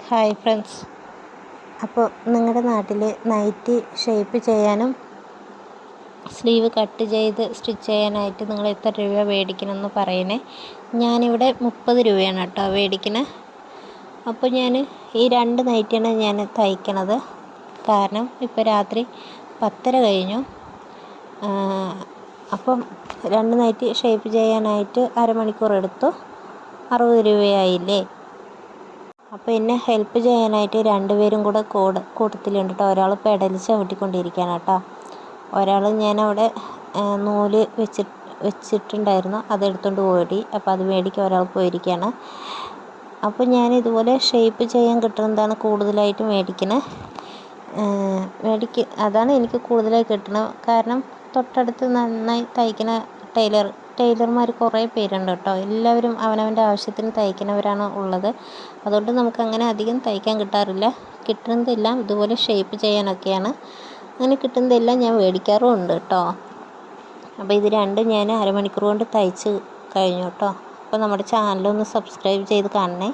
Hi friends, അപ്പോൾ നിങ്ങളുടെ നാട്ടിൽ നൈറ്റി ഷേപ്പ് ചെയ്യാനും സ്ലീവ് കട്ട് ചെയ്ത് സ്റ്റിച്ച് ചെയ്യാനായിട്ട് നിങ്ങൾ എത്ര രൂപ മേടിക്കണമെന്ന് പറയണേ. ഞാനിവിടെ 30 രൂപയാണ് കേട്ടോ മേടിക്കണേ. അപ്പോൾ ഞാൻ ഈ 2 നൈറ്റിയാണ് ഞാൻ തയ്ക്കണത്. കാരണം ഇപ്പോൾ രാത്രി 10:30 കഴിഞ്ഞു. അപ്പം 2 നൈറ്റി ഷേപ്പ് ചെയ്യാനായിട്ട് അരമണിക്കൂർ എടുത്തു. 60 രൂപയായില്ലേ. അപ്പോൾ എന്നെ ഹെൽപ്പ് ചെയ്യാനായിട്ട് 2 പേരും കൂടെ കൂട്ടത്തിലുണ്ട് കേട്ടോ. ഒരാൾ പെടലി ചവിട്ടിക്കൊണ്ടിരിക്കുകയാണ് കേട്ടോ. ഒരാൾ ഞാനവിടെ നൂല് വെച്ചിട്ടുണ്ടായിരുന്നു, അതെടുത്തുകൊണ്ട് ഓടി. അപ്പോൾ അത് മേടിക്കാൻ ഒരാൾ പോയിരിക്കുകയാണ്. അപ്പോൾ ഞാൻ ഇതുപോലെ ഷേപ്പ് ചെയ്യാൻ കിട്ടുന്നതാണ് കൂടുതലായിട്ട് മേടിക്കണത്. അതാണ് എനിക്ക് കൂടുതലായി കിട്ടണത്. കാരണം തൊട്ടടുത്ത് നന്നായി തയ്ക്കുന്ന ടൈലർമാർ കുറേ പേരുണ്ട് കേട്ടോ. എല്ലാവരും അവനവൻ്റെ ആവശ്യത്തിന് തയ്ക്കുന്നവരാണ് ഉള്ളത്. അതുകൊണ്ട് നമുക്കങ്ങനെ അധികം തയ്ക്കാൻ കിട്ടാറില്ല. കിട്ടുന്നതെല്ലാം ഇതുപോലെ ഷേപ്പ് ചെയ്യാനൊക്കെയാണ്. അങ്ങനെ കിട്ടുന്നതെല്ലാം ഞാൻ മേടിക്കാറും ഉണ്ട് കേട്ടോ. അപ്പോൾ ഇത് 2 ഞാൻ അരമണിക്കൂർ കൊണ്ട് തയ്ച്ച് കഴിഞ്ഞു കേട്ടോ. അപ്പോൾ നമ്മുടെ ചാനലൊന്ന് സബ്സ്ക്രൈബ് ചെയ്ത് കാണണേ.